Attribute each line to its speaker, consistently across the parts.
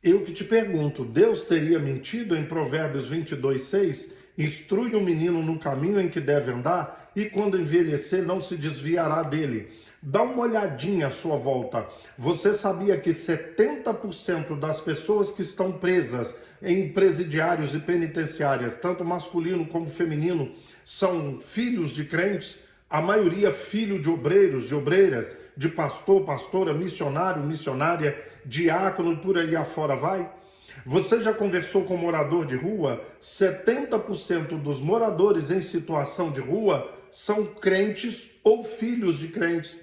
Speaker 1: Eu que te pergunto, Deus teria mentido em Provérbios 22:6? Instrui o menino no caminho em que deve andar, e quando envelhecer não se desviará dele. Dá uma olhadinha à sua volta. Você sabia que 70% das pessoas que estão presas em presidiários e penitenciárias, tanto masculino como feminino, são filhos de crentes? A maioria filho de obreiros, de obreiras, de pastor, pastora, missionário, missionária, diácono e por aí afora vai? Você já conversou com morador de rua? 70% dos moradores em situação de rua são crentes ou filhos de crentes.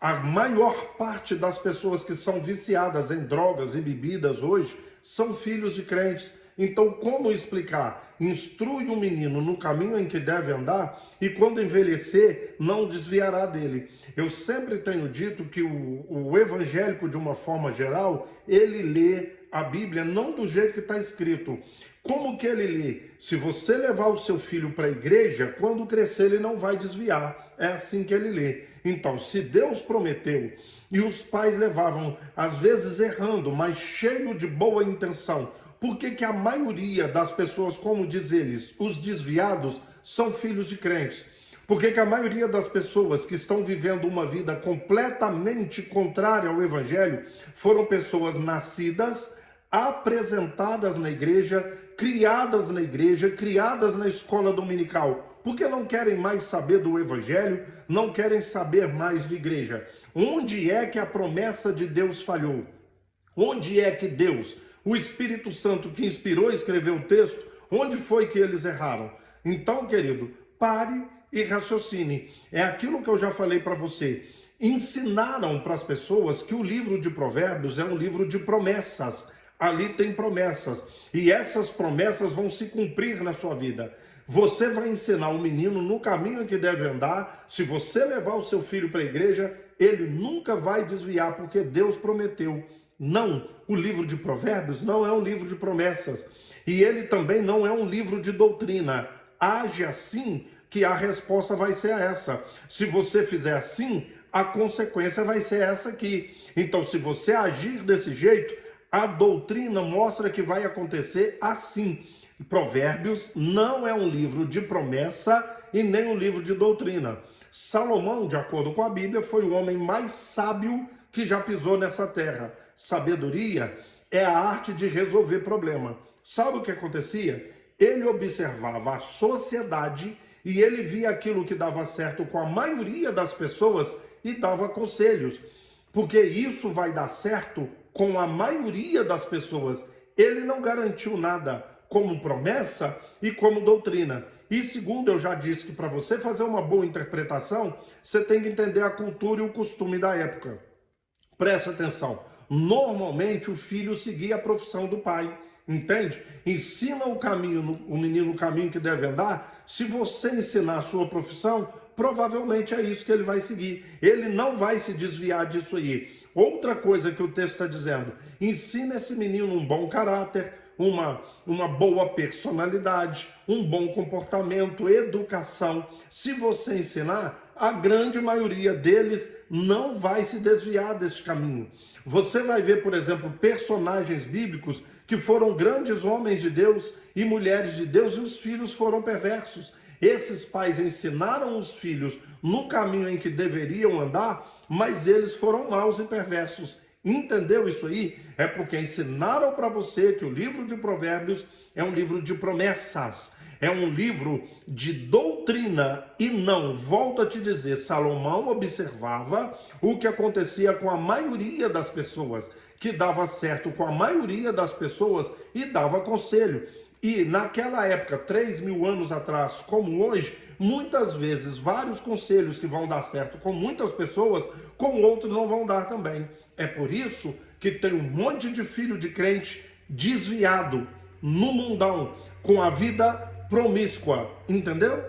Speaker 1: A maior parte das pessoas que são viciadas em drogas e bebidas hoje são filhos de crentes. Então, como explicar? Instrui o menino no caminho em que deve andar, e quando envelhecer, não desviará dele. Eu sempre tenho dito que o evangélico, de uma forma geral, ele lê a Bíblia não do jeito que está escrito. Como que ele lê? Se você levar o seu filho para a igreja, quando crescer ele não vai desviar. É assim que ele lê. Então, se Deus prometeu, e os pais levavam, às vezes errando, mas cheio de boa intenção, por que a maioria das pessoas, como diz eles, os desviados, são filhos de crentes? Por que a maioria das pessoas que estão vivendo uma vida completamente contrária ao evangelho foram pessoas nascidas, apresentadas na igreja, criadas na escola dominical? Porque não querem mais saber do evangelho, não querem saber mais de igreja. Onde é que a promessa de Deus falhou? Onde é que Deus, o Espírito Santo que inspirou e escreveu o texto, onde foi que eles erraram? Então, querido, pare e raciocine. É aquilo que eu já falei para você. Ensinaram para as pessoas que o livro de Provérbios é um livro de promessas. Ali tem promessas. E essas promessas vão se cumprir na sua vida. Você vai ensinar o menino no caminho em que deve andar. Se você levar o seu filho para a igreja, ele nunca vai desviar, porque Deus prometeu. Não, o livro de Provérbios não é um livro de promessas. E ele também não é um livro de doutrina. Age assim que a resposta vai ser essa. Se você fizer assim, a consequência vai ser essa aqui. Então, se você agir desse jeito, a doutrina mostra que vai acontecer assim. Provérbios não é um livro de promessa e nem um livro de doutrina. Salomão, de acordo com a Bíblia, foi o homem mais sábio que já pisou nessa terra. Sabedoria é a arte de resolver problema. Sabe o que acontecia? Ele observava a sociedade e ele via aquilo que dava certo com a maioria das pessoas e dava conselhos. Porque isso vai dar certo com a maioria das pessoas. Ele não garantiu nada como promessa e como doutrina. E segundo, eu já disse que para você fazer uma boa interpretação, você tem que entender a cultura e o costume da época. Preste atenção. Normalmente o filho seguia a profissão do pai, entende? Ensina o caminho, o menino o caminho que deve andar. Se você ensinar a sua profissão, provavelmente é isso que ele vai seguir. Ele não vai se desviar disso aí. Outra coisa que o texto está dizendo: ensina esse menino um bom caráter, uma boa personalidade, um bom comportamento, educação. Se você ensinar, a grande maioria deles não vai se desviar desse caminho. Você vai ver, por exemplo, personagens bíblicos que foram grandes homens de Deus e mulheres de Deus, e os filhos foram perversos. Esses pais ensinaram os filhos no caminho em que deveriam andar, mas eles foram maus e perversos. Entendeu isso aí? É porque ensinaram para você que o livro de Provérbios é um livro de promessas, é um livro de doutrina. E não, volto a te dizer, Salomão observava o que acontecia com a maioria das pessoas, que dava certo com a maioria das pessoas e dava conselho. E naquela época, 3.000 anos atrás, como hoje, muitas vezes vários conselhos que vão dar certo com muitas pessoas, com outros não vão dar também. É por isso que tem um monte de filho de crente desviado no mundão, com a vida promíscua, entendeu?